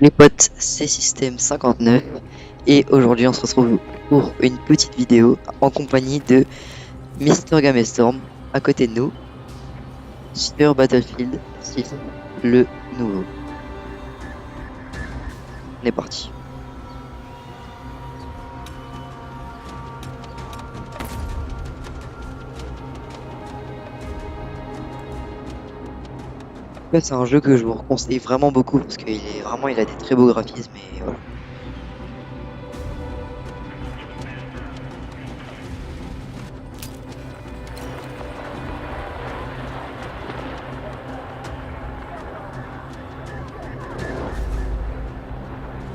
Les potes, c'est Système 59 et aujourd'hui on se retrouve pour une petite vidéo en compagnie de Mister Gamestorm à côté de nous sur Battlefield 6, le nouveau. On est parti. En fait, c'est un jeu que je vous conseille vraiment beaucoup parce qu'il est vraiment, il a des très beaux graphismes et voilà.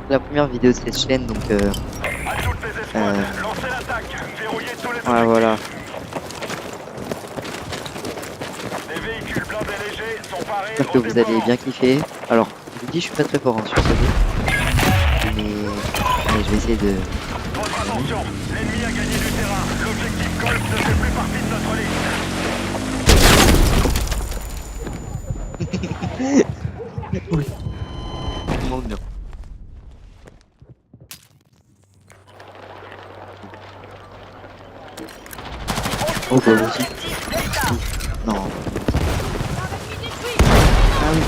La première vidéo de cette chaîne, donc À toutes les escouades, lancez l'attaque, verrouillez tous les ouais, voilà. Les véhicules blindés légers sont parés J'espère que au vous allez déploiement. bien kiffer. Alors, je vous dis, je suis pas très fort hein, sur ce jeu, mais je vais essayer de. Votre attention, l'ennemi a gagné du terrain. L'objectif Golf ne fait plus partie de notre liste. Oui. Vraiment bien. Oh bah aussi. Non. Ah oui.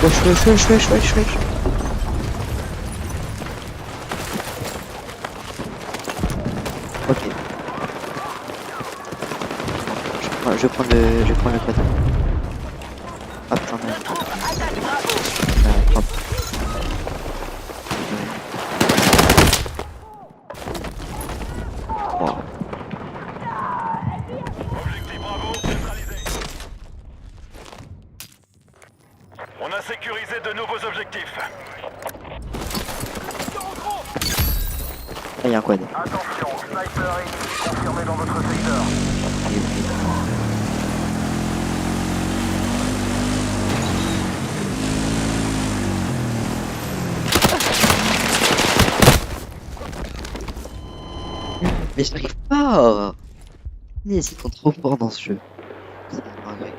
Wesh. Ok. Je prends le code. Ah putain non. Hop. Wow. Objectif Bravo, neutralisé. On a sécurisé de nouveaux objectifs. Ah, il y a un quad. Attention, sniper ennemi confirmé dans votre secteur. Mais je n'arrive pas. Mais ils sont trop forts dans ce jeu. C'est pas vrai.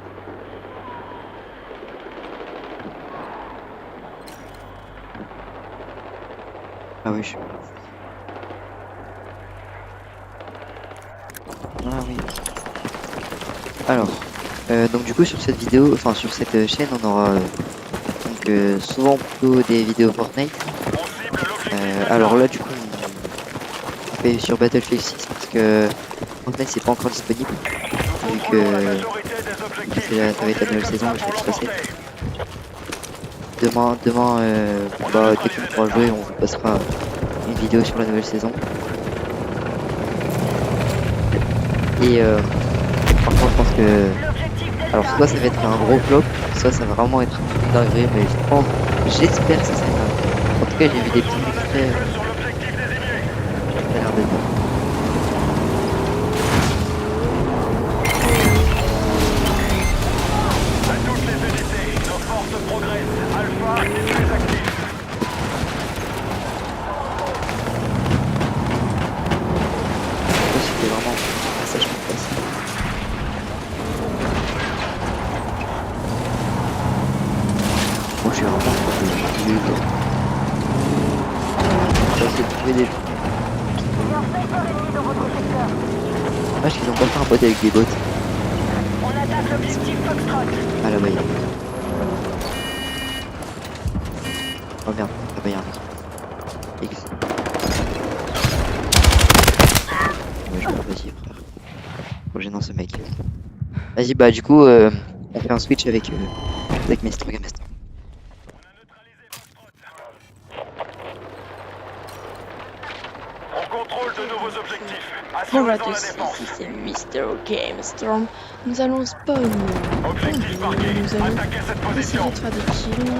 Ah oui, je suis. Ah oui. Alors, donc du coup sur cette vidéo, enfin sur cette chaîne, on aura donc souvent plutôt des vidéos Fortnite. On cible l'objectif Alors là du coup, on fait sur Battlefield 6 parce que Fortnite c'est pas encore disponible. Nous Vu contrôlons la que majorité des objectifs. ça va être la nouvelle saison, je vais tout passer. l'emporter. Demain, bah, dès qu'on pourra jouer, on vous passera une vidéo sur la nouvelle saison. Et par contre, je pense que alors soit ça va être un gros flop, soit ça va vraiment être une dinguerie, mais je pense, j'espère que ça sera en tout cas j'ai vu des petits extraits, Sur l'objectif désigné. ça a l'air d'être bien. À toutes les unités, nos forces progressent. Alpha est très actif. Ça, c'était vraiment un passage qu'on passe. Moi je suis vraiment nul. Ça c'est trouver des gens. Dommage qu'ils ont pas fait un pote avec des bots. On attaque l'objectif Foxtrot. Ah là-bas il y a. Oh merde, là-bas il y a un mec. X. Ouais, vas-y frère. Trop gênant ce mec. Vas-y bah du coup on fait un switch avec Mr. Gamester. On contrôle de nouveaux objectifs. Bonjour à Assurez-en la tous, défense. ici c'est Mister Gamestorm. Nous allons spawn. Objectif marqué. Nous allons Attaquez cette essayer position. de faire des kills.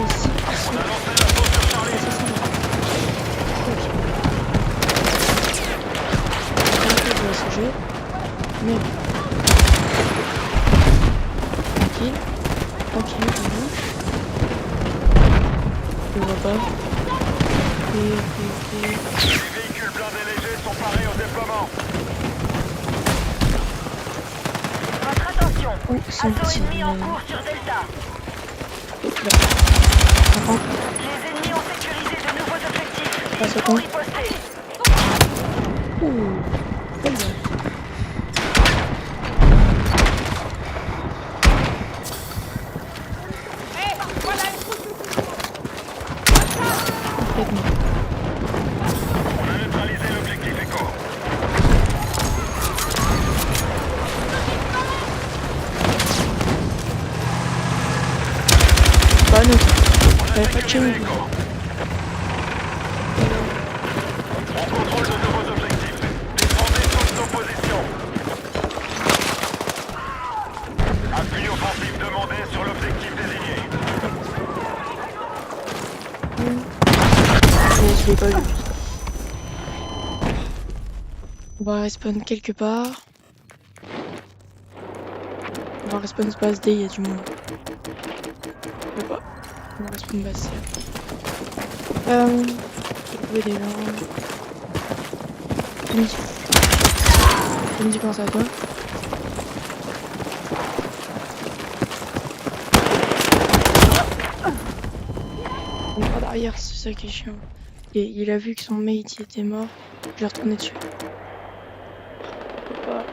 Ici, On a lancé l'assaut sur Charlie. ce jeu. Mais tranquille. Tranquille, je vois pas. Les véhicules blindés légers sont parés au déploiement. Votre attention. Où Assaut ennemi en sont-ils? cours sur Delta. Les ennemis ont sécurisé de nouveaux objectifs. Ah, Il c'est faut bon. riposter. Ouh, belle balle. Complètement. On a neutralisé l'objectif Echo. Pas neutre. On a J'avais pas de sécurisé chaîne. Echo. On contrôle de nouveaux objectifs. Défendez toutes nos positions. Appui offensif demandé sur l'objectif désigné. Mais je l'ai pas vu. On va respawn quelque part. On va respawn base D, il y a du monde. Je sais pas. On va respawn base C. J'ai trouvé des gens. Tu me dis comment ça va toi? On est pas derrière, c'est ça qui est chiant. Et il a vu que son mate il était mort. Je l'ai retourné dessus. Faut pas.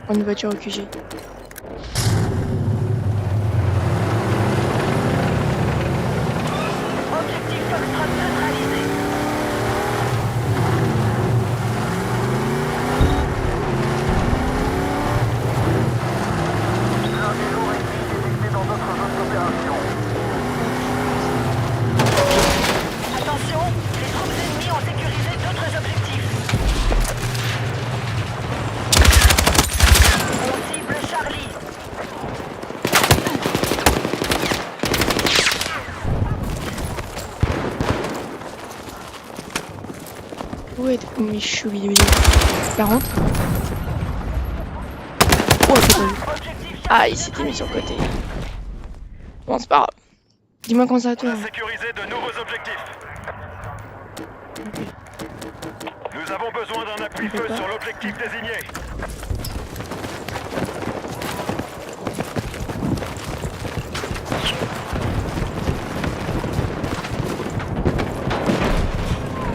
Prends une voiture au QG. Objectif Foxtrot neutralisé. L'un des lourds ennemis est détecté dans d'autres zones d'opération. Attention, les troupes ennemies ont sécurisé d'autres objectifs. On cible Charlie. Où est mes choux vidéo 40. Oh, c'est pas vu. Objectif Ah, il s'était mis sur le côté. Bon, c'est pas grave. Dis-moi comment ça va On toi. a sécurisé de nouveaux objectifs. Nous avons besoin d'un appui-feu sur l'objectif désigné.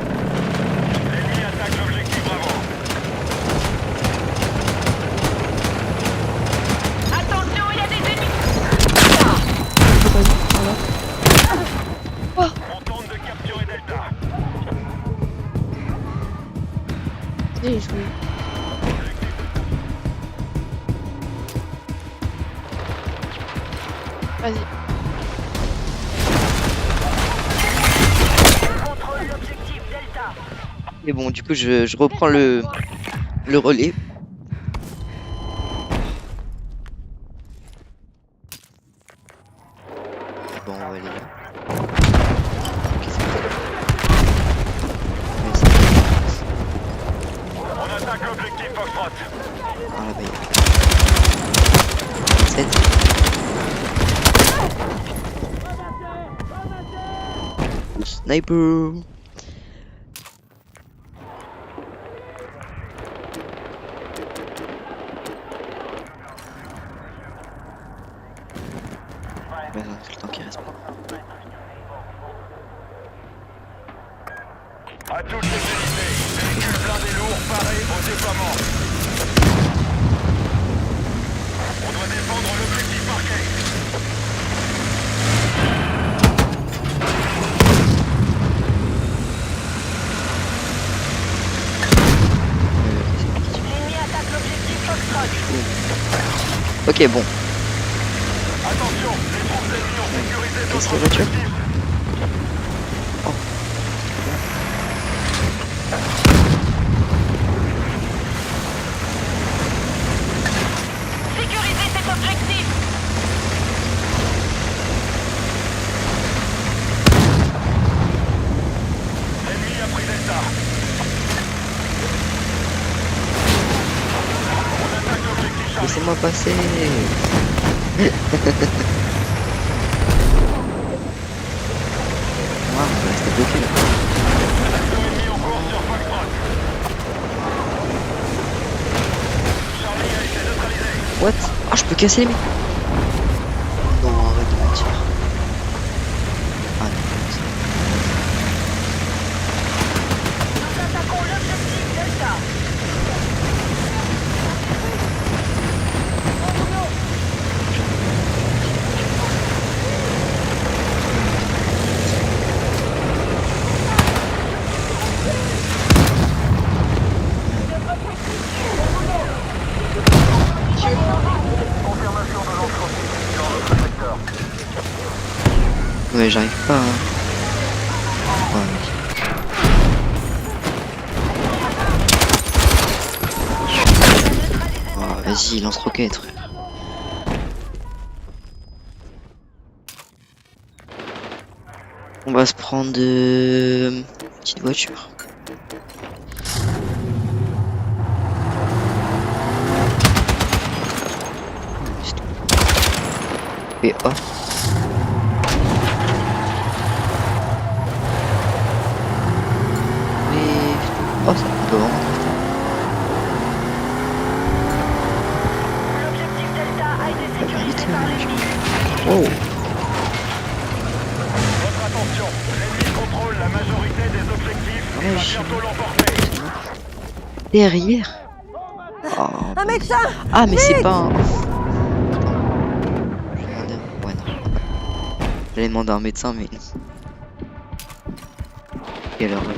L'ennemi attaque l'objectif Bravo. Attention, il y a des ennemis. J'ai pas vu. Voilà. On tente de capturer Delta. J'ai joué. Vas-y. Contrôle l'objectif Delta. Et bon, du coup, je reprends le relais. Bon, on va aller là. Qu'est-ce que c'est? On attaque l'objectif Foxtrot. Ah là-bas, il y a 7. Sniper. Ouais, non, c'est le temps qui reste pas. À toutes les unités, véhicules blindés lourds parés au déploiement. On doit défendre l'objectif marqué. L'ennemi attaque l'objectif Foxtrot. Ok, bon. Attention, les troupes ennemies ont sécurisé Qu'est-ce d'autres que la voiture? objectifs. Sécurisez cet objectif. L'ennemi a pris Delta. On attaque l'objectif Charlie. Laissez-moi passer. Ah, on va rester bloqué là. Assaut ennemi en cours sur Foxtrot. Charlie a été neutralisé. What? Ah, je peux casser les mecs. Non, arrête de mentir. Ouais, j'arrive pas. Hein. Ouais. Oh, vas-y, lance-roquette, frère. On va se prendre une petite voiture. Et oh. Oh, ça peut vraiment. L'objectif Delta a été sécurisé par l'ennemi. Oh. Votre attention, l'ennemi contrôle la majorité des objectifs et va bientôt l'emporter. Derrière. Oh, Un médecin! ah, mais c'est pas un. Ouais, non. J'allais demander un médecin, mais non. Quelle horreur.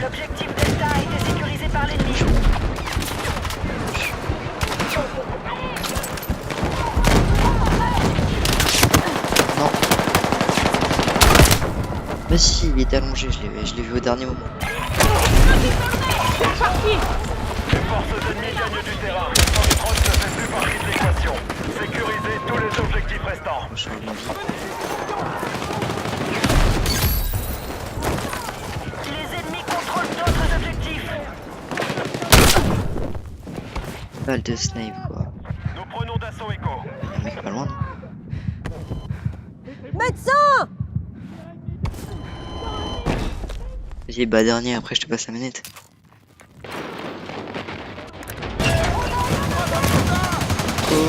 L'objectif Delta a été sécurisé par l'ennemi. Non. Bah si, il est allongé, je l'ai vu au dernier moment. Les forces ennemies gagnent du terrain. Foxtrot ne fait plus partie de l'équation. Sécurisez tous les objectifs restants. On change de vie. Les ennemis contrôlent d'autres objectifs. Balle de snipe, quoi. Nous prenons d'assaut Echo. Un mec pas loin, non? Médecin! Vas-y, bah dernier, après je te passe la manette. Quoi?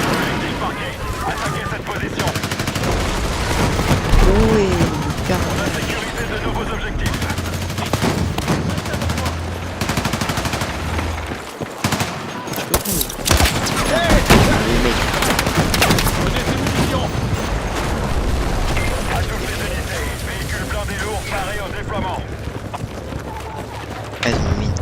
Objectif marqué. Attaquez cette position. Où est le gars? On a sécurisé de nouveaux objectifs. Les mecs. À toutes les unités, véhicules blindés lourds parés au déploiement. Elles ont une mine.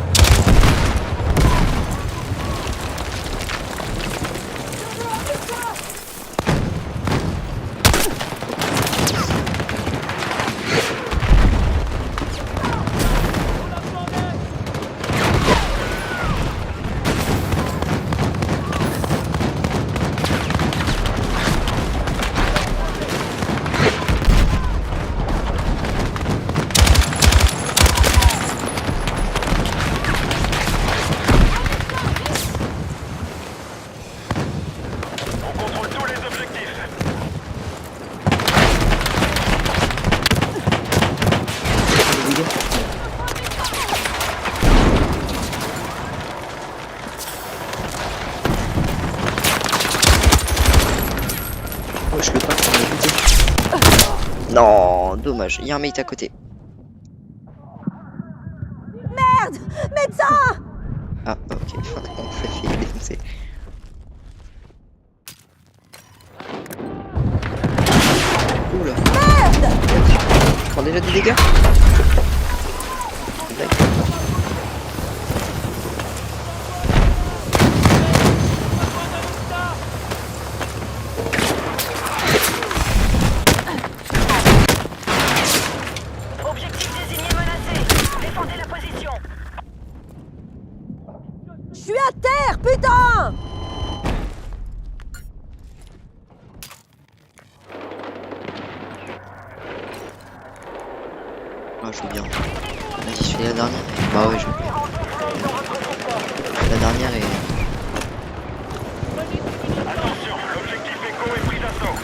On contrôle tous les objectifs. Les gars. Oh, je le passe sur la buté. Non, dommage, il y a un mate à côté. Merde! Médecin! Ah, ok, on s'est fait défoncer. Oula. Merde! Tu prends déjà des dégâts? Blague. Objectif désigné menacé. Défendez la position. Je suis à terre, putain! Ah, je veux bien. Vas-y, je fais la dernière. Bah ouais, je veux bien. La dernière est... Attention, l'objectif Echo est pris d'assaut.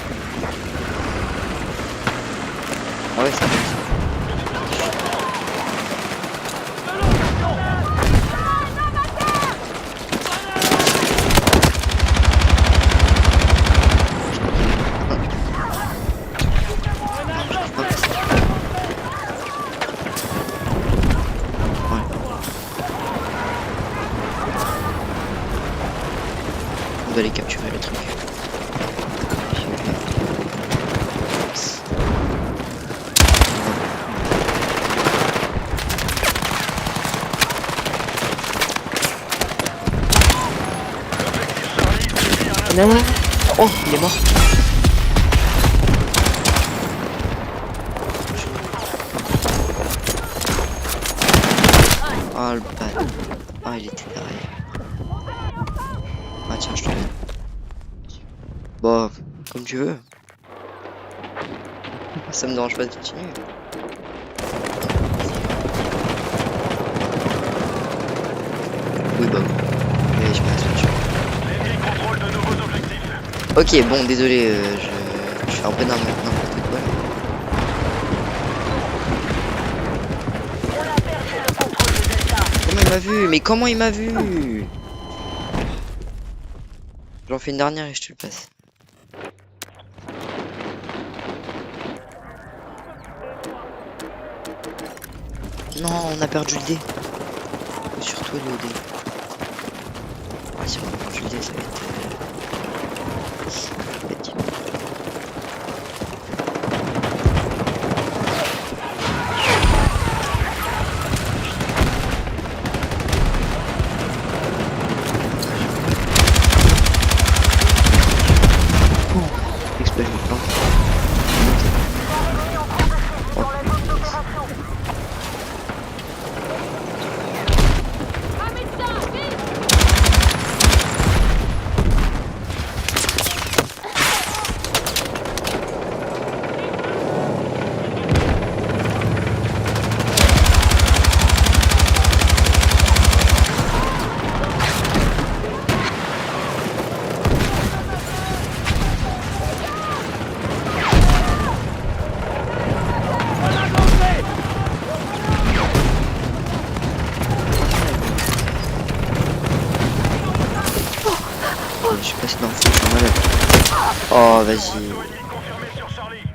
Ah ouais, ça va. On doit les capturer le truc. L'objectif Charlie subit un Non, non. Oh, il est mort. Ah, le bâtard. Ah, il était derrière. Ah, tiens, je te donne. Bon, comme tu veux. Ça me dérange pas de continuer. Oui, bah, mais je passe dessus. L'ennemi contrôle de nouveaux objectifs. Ok, bon, désolé, je fais un peu n'importe quoi. On a perdu le contrôle de Delta. Comment il m'a vu? Mais comment il m'a vu? J'en fais une dernière et je te le passe. Non, on a perdu le dé. Surtout le dé. Ah, si on a perdu le dé, ça va être... bête. Oh, explosion de plan. Je suis passé dans le feu, je suis malade. Oh, vas-y. Confirmé sur Charlie.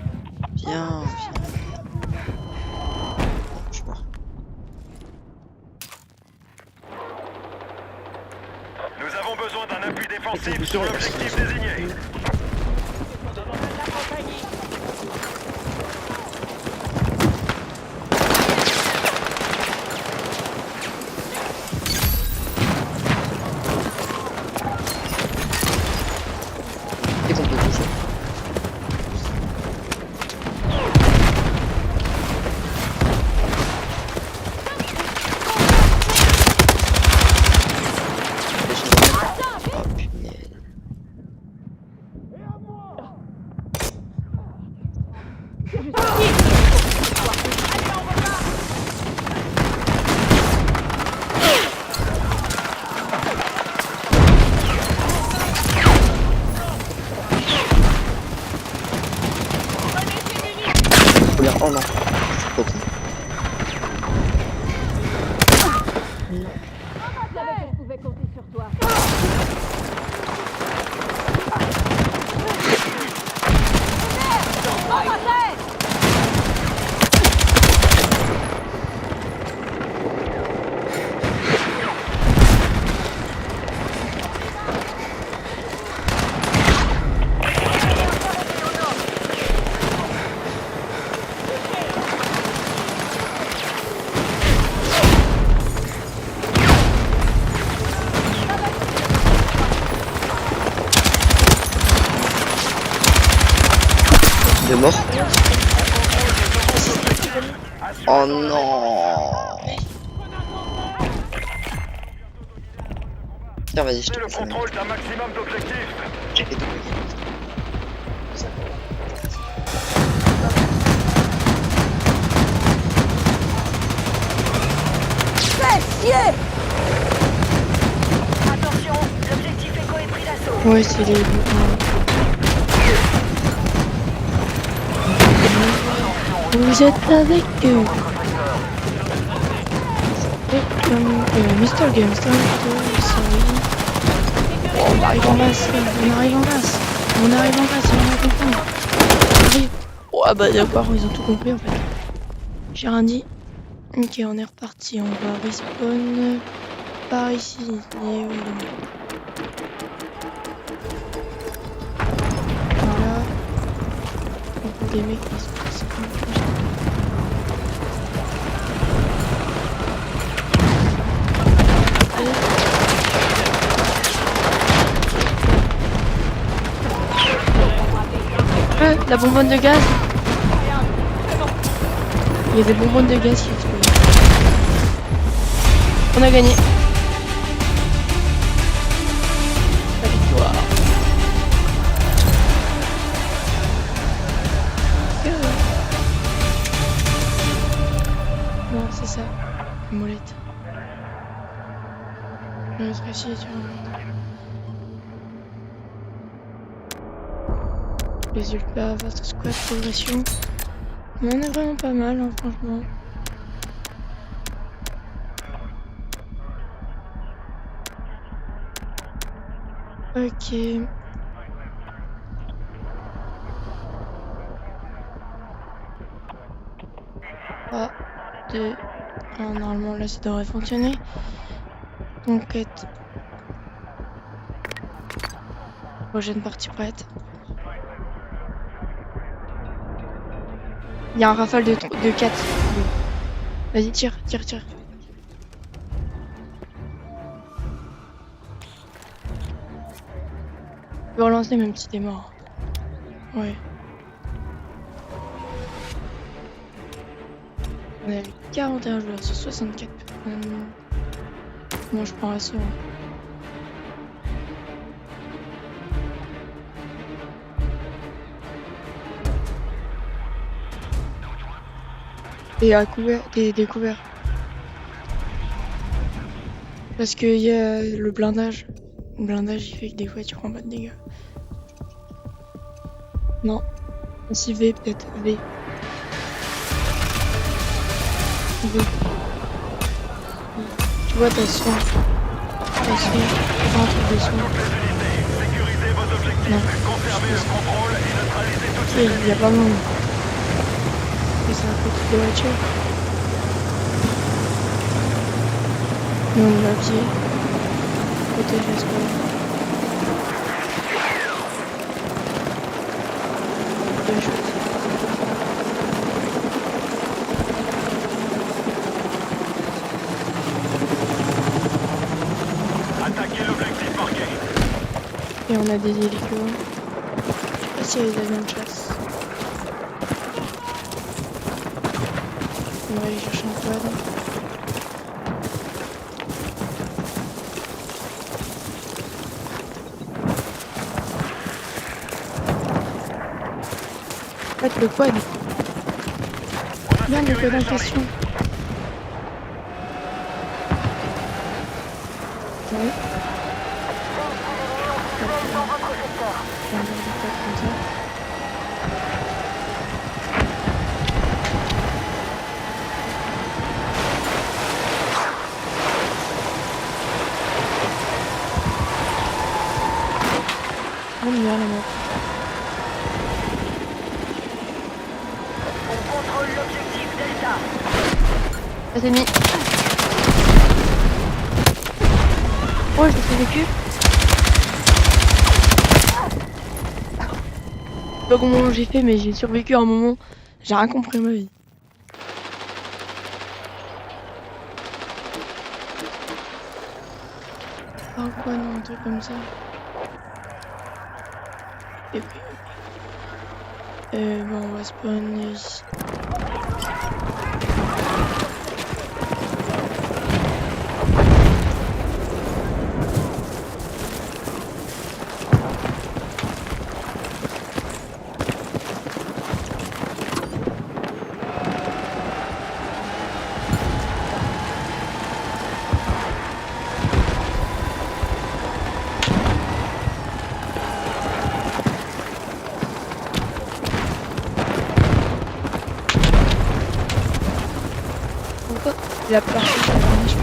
Viens, viens. Je suis mort. Nous avons besoin d'un appui défensif sur l'objectif désigné. Et qu'on peut bouger. Oh punaise. Oh non. Trop con. Je savais que je pouvais compter sur toi. Il est mort. Oh non. Tiens, vas-y, je te C'est le passe la main. contrôle d'un maximum d'objectifs. J'ai fait tout. Fais chier! Attention, l'objectif éco est pris d'assaut. Ouais, c'est les. Vous êtes avec eux. Et comme Mr. Gamestar, oh, on arrive en masse, on arrive en masse, on arrive en masse, on arrive en masse. On arrive. Oh, ah bah d'accord, ils ont tout compris en fait. J'ai rien dit. Ok, on est reparti, on va respawn par ici. Et voilà. Donc des mecs qui se passent comme ça. La bonbonne de gaz. Il y a des bonbonnes de gaz qui explosent. On a gagné. La victoire. Non, c'est ça. Une molette. Je vais réussir sur un... Résultat, votre squad progression. Mais on est vraiment pas mal, hein, franchement. Ok. Ah, 2. Ah, normalement là ça devrait fonctionner. Conquête. Prochaine partie prête. Il y a un rafale de 4. Vas-y, tire. Tu peux relancer même si t'es mort. Ouais. On a 41 joueurs sur 64. Moi je prends assaut. Et à couvert, t'es découvert. Parce qu'il y a le blindage. Le blindage il fait que des fois tu prends pas de dégâts. Non. Si V peut-être. V. V. Tu vois t'as soin. T'as soin. Pas un truc de soin. Sécurisez vos objectifs. Non. Conservez le contrôle et neutralisez toutes Ok, il y a pas de monde. Et c'est un petit de voiture. Nous on va à pied. Protège la squad. Bien chouette. Attaquez l'objectif marqué. Et on a des hélicos. Je sais pas s'il y a des avions de chasse. On va aller chercher un quad. En fait, le quad. Bien le quad en question. Ouais. Dans votre secteur. Je vais un quad comme ça. On y va la map. On contrôle l'objectif Delta. Ah, t'es mis. Oh, je l'ai fait vécu. Je sais pas comment j'ai fait, mais j'ai survécu à un moment. J'ai rien compris à ma vie. Ah quoi, non, un truc comme ça. Et puis... bon, on va spawner ici. Pourquoi il a parti sur la niche?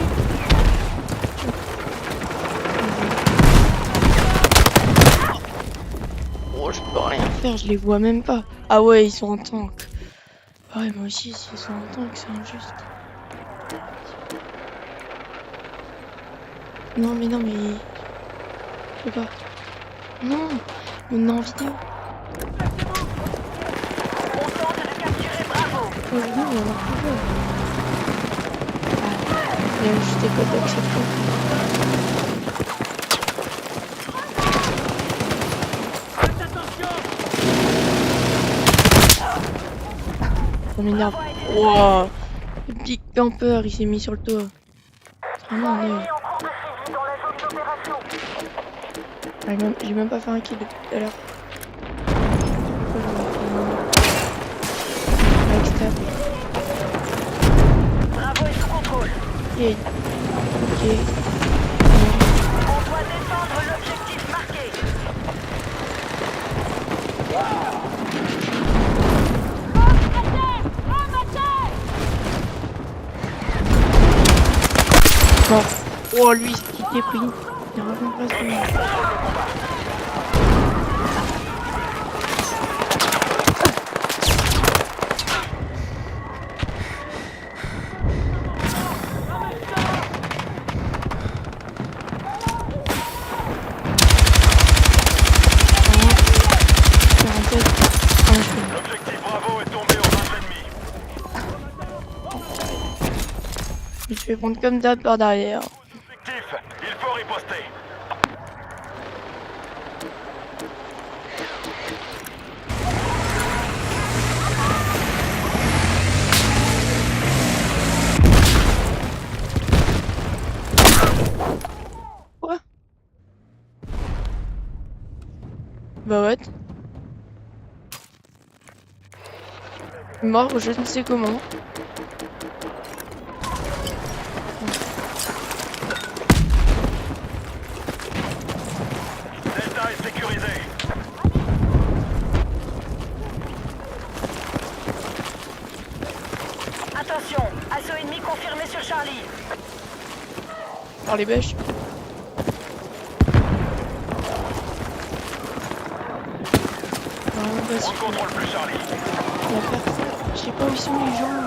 Oh, je peux rien faire, je les vois même pas. Ah ouais, ils sont en tank. Ah ouais, moi aussi, s'ils sont en tank, c'est injuste. Non, mais non, mais... Je peux pas. Non, on est en vidéo. On tente de capturer Bravo. Oh non, on va voir plus tard. Ah, il y a juste des codes d'accepter. Ça m'énerve. Wow. Le Big Camper, il s'est mis sur le toit. C'est vraiment un œil. J'ai même pas fait un kill depuis tout à l'heure. Backstab. Bravo est sous contrôle. Yeah. Ok. On doit défendre l'objectif marqué. Bon. Oh, lui, il t'est pris. Il a vraiment pas ce moment. L'objectif Bravo est tombé aux mains ennemies. Je vais prendre comme d'hab par derrière. Objectif, il faut riposter. Quoi? Bah what? Mort, je ne sais comment. Delta est sécurisé. Attention, assaut ennemi confirmé sur Charlie. Par les bêches. On ne contrôle plus Charlie. Je sais pas où ils sont les gens.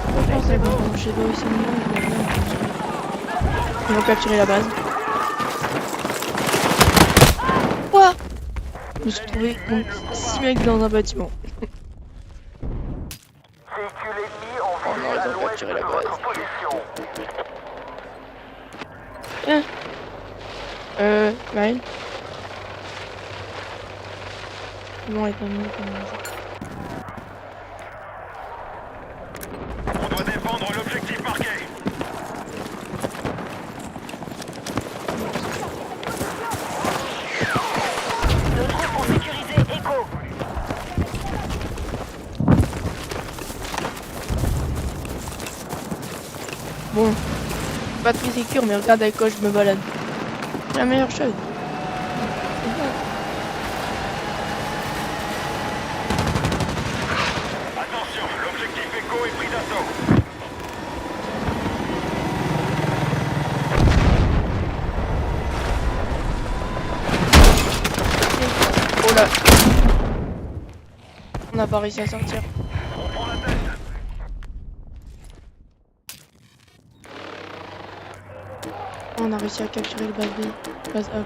Je pense d'abord, je sais pas où ils sont les gens. Ils vont capturer la base. Quoi? Je me suis trouvé contre 6 mecs dans un bâtiment. Véhicule ennemi en Oh non, ils ont capturé la base. position. Maël. Non, elle est pas mieux comme ça. On doit défendre l'objectif marqué. Nos troupes ont sécurisé Echo. Bon, pas très sécure, mais regarde avec quoi je me balade. C'est la meilleure chose. Attention, l'objectif Echo est pris d'assaut. Oh là. On n'a pas réussi à sortir. On prend la tête. On a réussi à capturer le base B. Base A.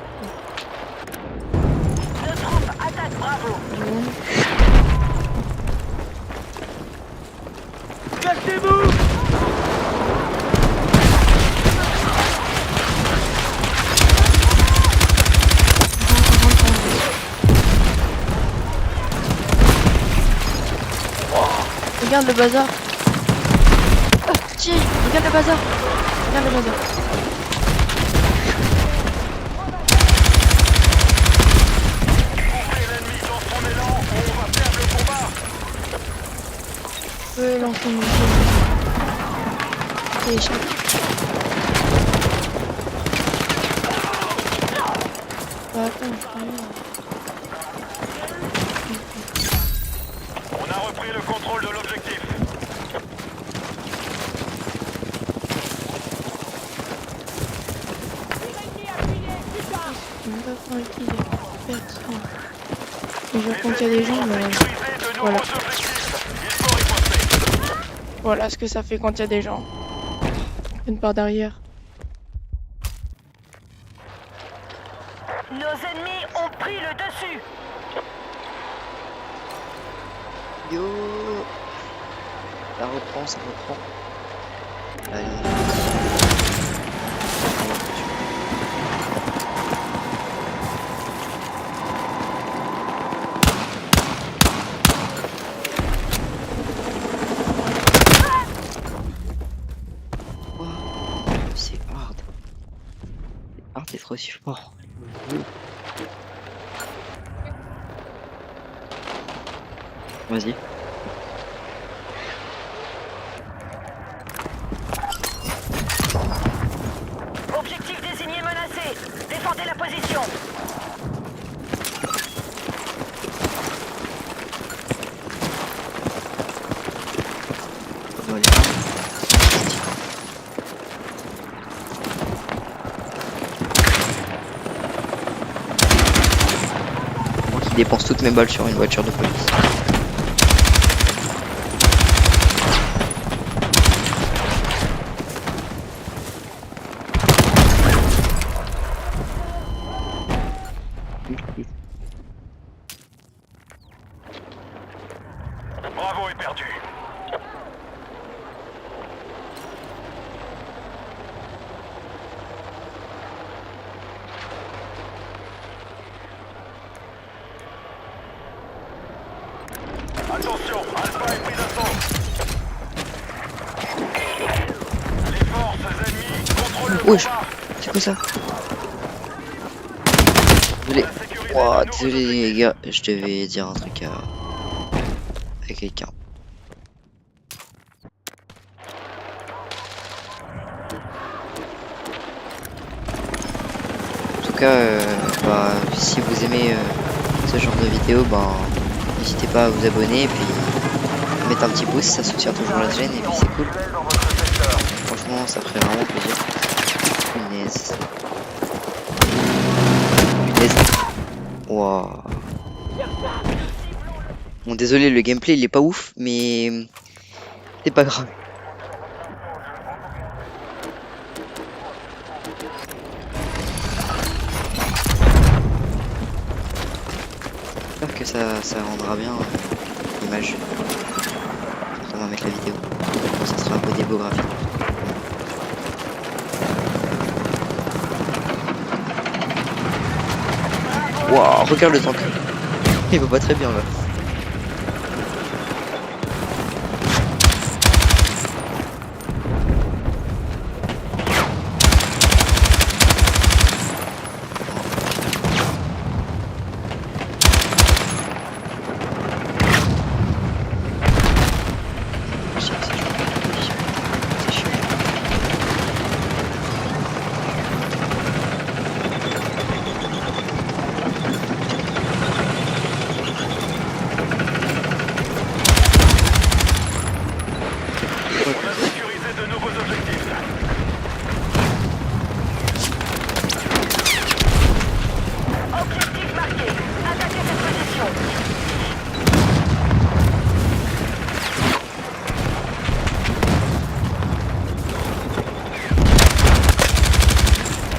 Nos troupes attaquent Bravo. Bon. Cachez-vous! Regarde le bazar. Tiens, regarde le bazar. Regarde le bazar. Couvrez l'ennemi dans son élan ou on va perdre le combat. Je peux lancer mon jeu. Et échappe. Bah attends, je peux rien. On a repris le contrôle de l'objectif. Je ne vais pas inquiéter personne. Et je compte qu'il y a des gens, mais Sécuriser de nouveaux voilà. objectifs. Il faut riposter. Voilà ce que ça fait quand il y a des gens. Une part derrière. Nos ennemis ont pris le dessus. Yo. Ça reprend, ça reprend. Allez. Ah, t'es trop si fort. Vas-y. Objectif désigné menacé. Défendez la position. On va aller là. Moi qui dépense toutes mes balles sur une voiture de police. Bravo est perdu. Attention, Alpha est pris d'assaut. Les forces ennemies contrôlent le Wesh. combat. C'est quoi ça? Désolé. Sécuriser Ouah, de nouveaux désolé les objectifs. gars, je devais dire un truc à quelqu'un. En tout cas, bah, si vous aimez ce genre de vidéo, ben, n'hésitez pas à vous abonner et puis mettre un petit pouce, ça soutient toujours la chaîne et puis c'est cool. Dans votre secteur. Franchement, ça ferait vraiment plaisir. Punaise. Punaise. Waouh. Bon, désolé, le gameplay il est pas ouf, mais c'est pas grave. J'espère que ça rendra bien l'image. On va mettre la vidéo. Ça sera un peu démographique. Waouh, regarde le tank. Il va pas très bien là. C'est chiant. On a sécurisé de nouveaux objectifs. Objectif marqué. Attaquez cette position.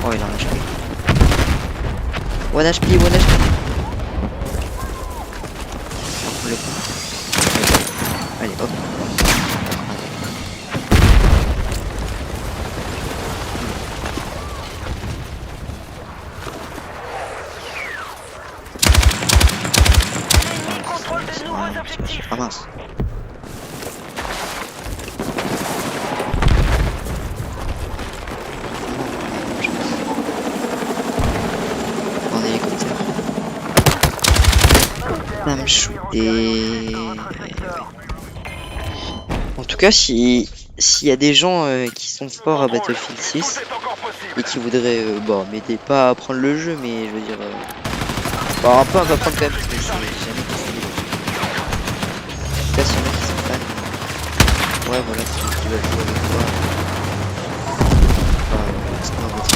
Oh, il a un HP. One HP, one HP. Allez, hop. L'ennemi contrôle de nouveaux objectifs. Ah mince. En hélicoptère. Ça me shooter. En tout cas, s'il y a des gens qui sont forts à Battlefield 6 Tout est encore possible. et qui voudraient, bon, m'aider pas à apprendre le jeu, mais je veux dire, bon, un peu à apprendre quand même, parce que j'ai jamais testé. En tout cas, s'il y en a qui sont fans, ouais, voilà, qui veulent jouer avec toi, dites-moi votre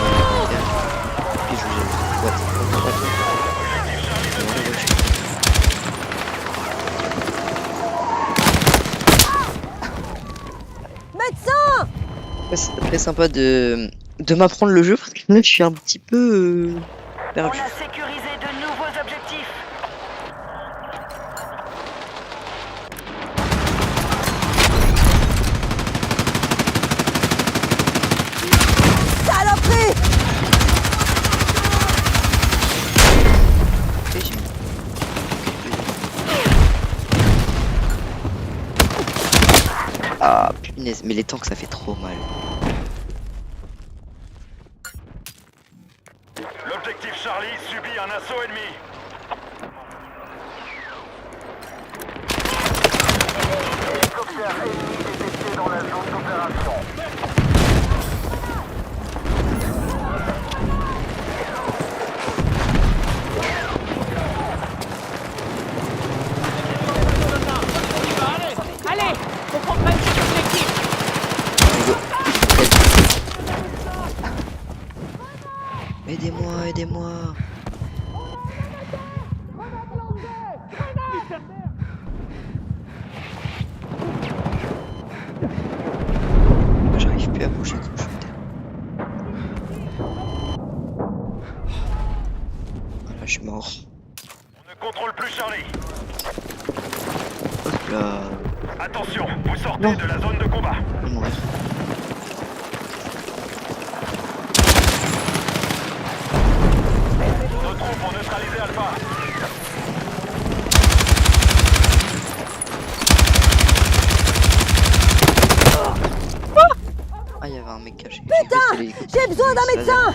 commentaire, et puis je vous boîte. Médecin! C'est très sympa de m'apprendre le jeu parce que là je suis un petit peu On perdu. a sécurisé de nouveaux objectifs. Saloperie! Ok, j'ai mis. Ah punaise, mais les tanks ça fait trop mal. Charlie subit un assaut ennemi. Hélicoptère ennemi détecté dans la zone d'opération. Allez, faut qu'on prenne cet objectif. Aidez-moi, aidez-moi. J'arrive plus à bouger quand je suis terre. Voilà, je suis mort. On ne contrôle plus Charlie. Hop là. Attention, vous sortez Non. de la zone de combat. Je vais mourir. Nos troupes ont neutralisé Alpha. Ah, il y avait un mec caché. J'ai besoin d'un médecin.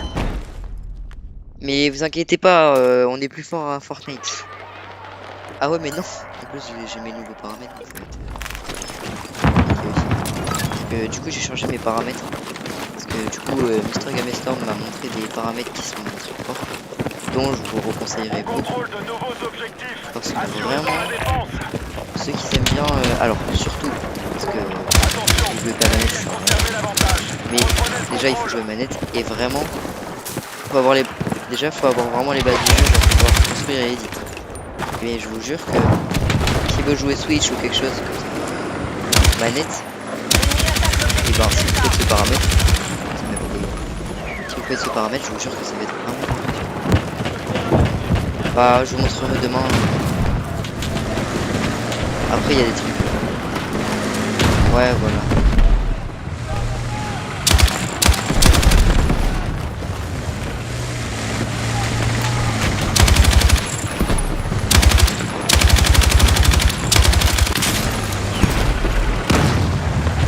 Mais vous inquiétez pas, on est plus fort à Fortnite. Ah ouais, mais non. En plus, j'ai mes nouveaux paramètres. Donc faut être... du coup, j'ai changé mes paramètres. Parce que du coup, Mr. Gamestorm m'a montré des paramètres qui sont très forts. Dont je vous reconseillerais beaucoup. Contrôle de nouveaux objectifs. Parce que Assurez vraiment, la défense. ceux qui aiment bien... alors, surtout, parce que Attention, je jouer pas manette, je suis un conservez l'avantage. mais Reprenez le déjà il faut contrôle. jouer manette et vraiment faut avoir les déjà faut avoir vraiment les bases du jeu genre pour pouvoir construire et éditer. Mais je vous jure que qui veut jouer Switch ou quelque chose comme ça, manette, et ben si vous faites ce paramètre, ça m'a pas payé. Si vous faites ce paramètre, je vous jure que ça va être vraiment. Bah je vous montrerai demain. Après il y a des trucs. Ouais voilà.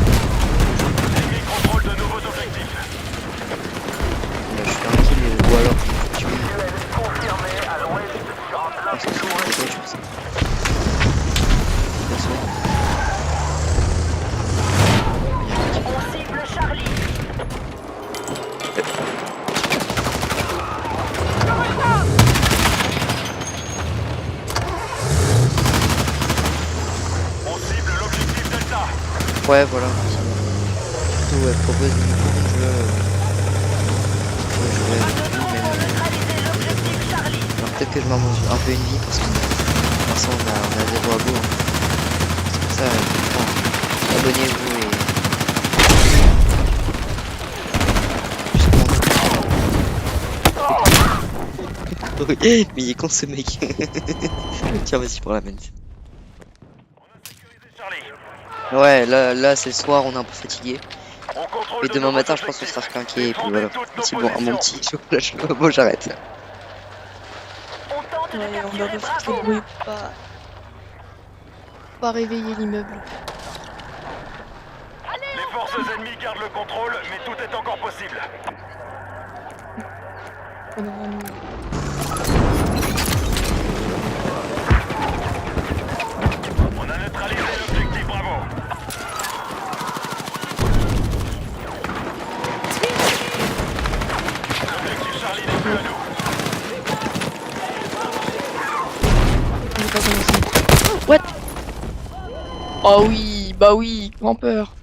Ennemi contrôle de nouveaux objectifs. Je suis un kill ou alors je me tue. Duel confirmé à l'ouest sur un Parce que plateau c'est ennemi. je fais ça. Perso. On cible Charlie. On cible l'objectif Delta. Ouais, voilà. Surtout, elle propose une bon jeu. Ouais, je vais avec lui, même. Neutraliser l'objectif Charlie. Alors, peut-être que je m'en mange un peu une vie parce que pour l'instant, on a zéro à bout. Hein. C'est pour ça, franchement, abonnez-vous et. Oui, mais il est con ce mec. Tiens, vas-y pour la main. On a sécurisé Charlie. Ouais, là c'est le soir, on est un peu fatigué. On contrôle Et de demain nouveaux matin, je pense qu'on objectifs. sera requinqué. Et puis Défendez voilà. toutes nos C'est bon, à mon positions. petit chocolat. Bon, j'arrête là. On tente de Ouais, on doit capturer refaire le Bravo. bruit, pas réveiller l'immeuble. Les forces ennemies gardent le contrôle, mais tout est encore possible. On aura mis- On a neutralisé l'objectif Bravo. L'objectif Charlie n'est plus à nous. on est pas commencé. What? Oh oui, bah oui, grand peur.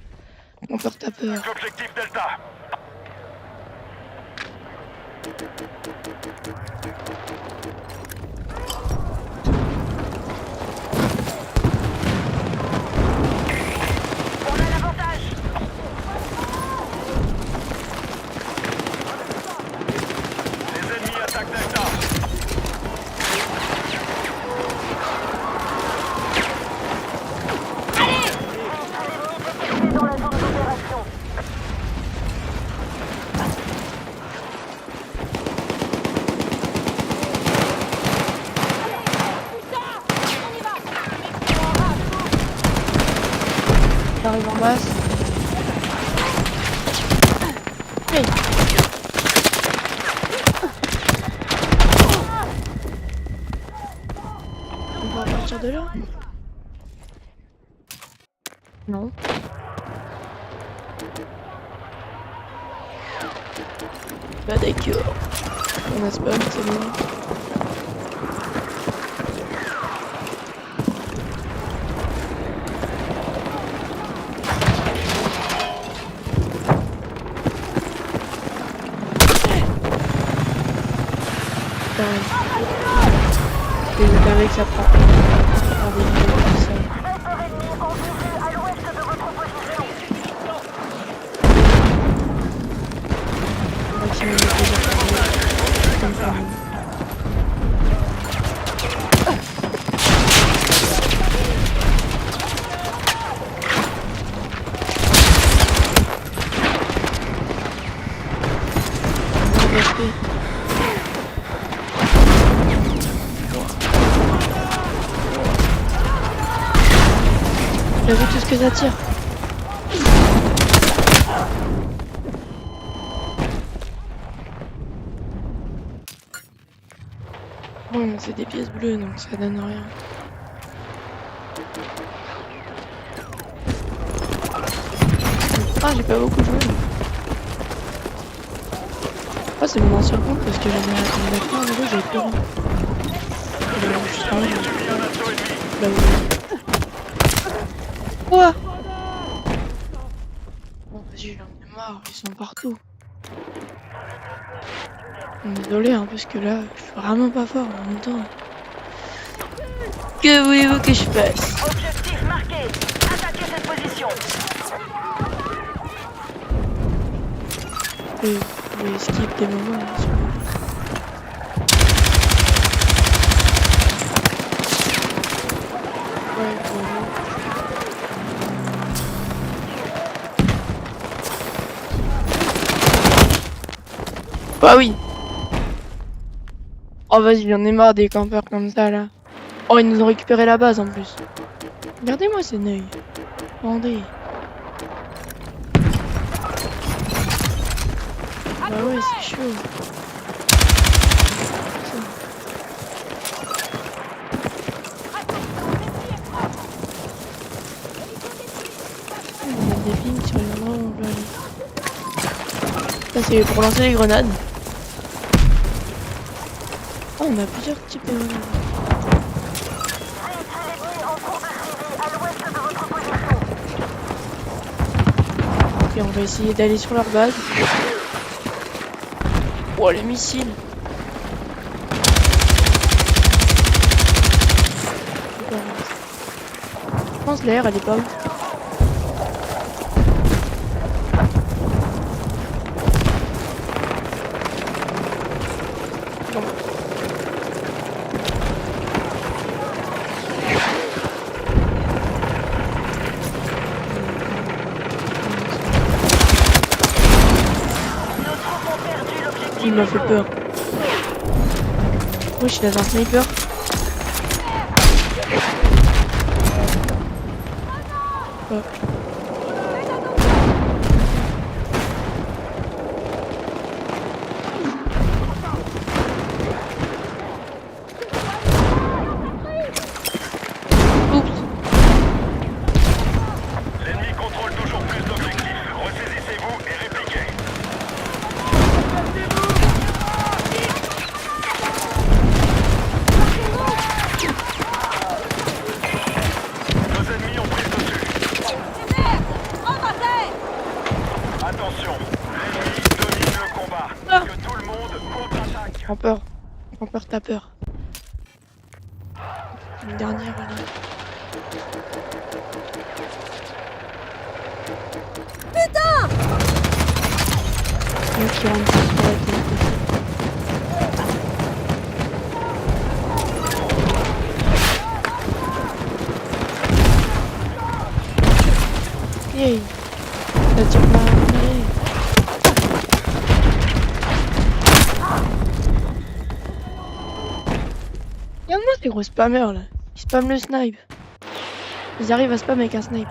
Grand peur, t'as peur. L'objectif Delta. On a l'avantage. Les ennemis attaquent Delta. Dans la zone d'opération. J'arrive en masse. Hey. Non. Bah d'accord. On a spawn, c'est bon. C'est avec ça prend. J'ai vu tout ce que ça tire. Bon, c'est des pièces bleues donc ça donne rien. Ah, j'ai pas beaucoup joué. Ah, c'est mon ancien compte parce que j'avais un d'accord, mais là j'avais plus rien. Bah oui. Quoi? Bon, vas-y, j'en ai marre, ils sont partout. Désolé, hein, parce que là, je suis vraiment pas fort en même temps. Que voulez-vous que je fasse? Objectif marqué. Attaquez cette position. Je vais skip des moments. Là, ouais, bah oui. Oh vas-y, j'en ai marre des campeurs comme ça là. Oh, ils nous ont récupéré la base en plus. Regardez-moi ces neuils. Attendez. Bah ouais, c'est chaud. Il y a des pings sur les endroits où on veut aller. Ça c'est pour lancer les grenades. Oh, on a plusieurs types de grenades. Ok, on va essayer d'aller sur leur base. Oh, les missiles. Je pense que l'air elle est pas ouf. Il m'a fait peur. Oui, je suis dans un sniper. Ouais. Oups. L'ennemi contrôle toujours plus d'objectifs. Ressaisissez-vous et répliquez. Nos ennemis ont pris le dessus. Attention, l'ennemi domine le combat. Que tout le monde contre-attaque. Prends peur. Prends peur, t'as peur. Une dernière, allez. Putain! Ok, on va se arrêter. Yay! Ça tire pas. Allez. Regarde-moi ces gros spammers là. Ils spamment le snipe. Ils arrivent à spam avec un snipe.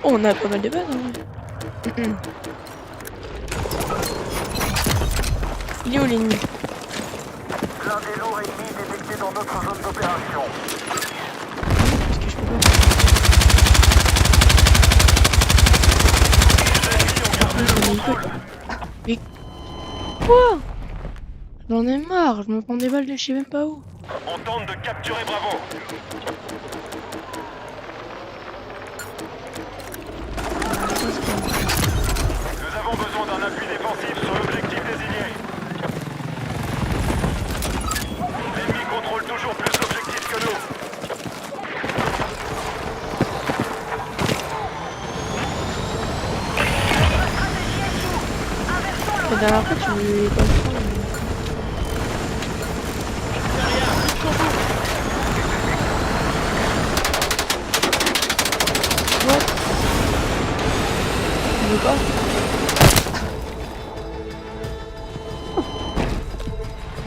Oh, on a pas mal de balles en vrai. Il est où l'ennemi? Blindé lourd ennemi détecté dans notre zone d'opération. Est-ce que je peux pas? Mais quoi? J'en ai marre, je me prends des balles de je sais même pas où. On tente de capturer Bravo. Nous avons besoin d'un appui défensif sur l'objectif désigné. L'ennemi contrôle toujours plus l'objectif que nous. La dernière fois, tu voulais pas le prendre. What? Tu veux pas?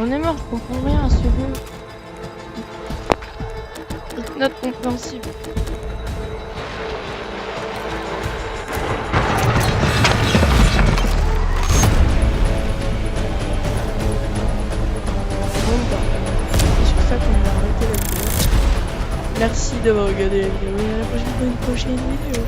On est mort, je comprends rien à ce jeu. It's not compréhensible. C'est sur ça qu'on va arrêter la vidéo. Merci d'avoir regardé la vidéo et à la prochaine pour une prochaine vidéo.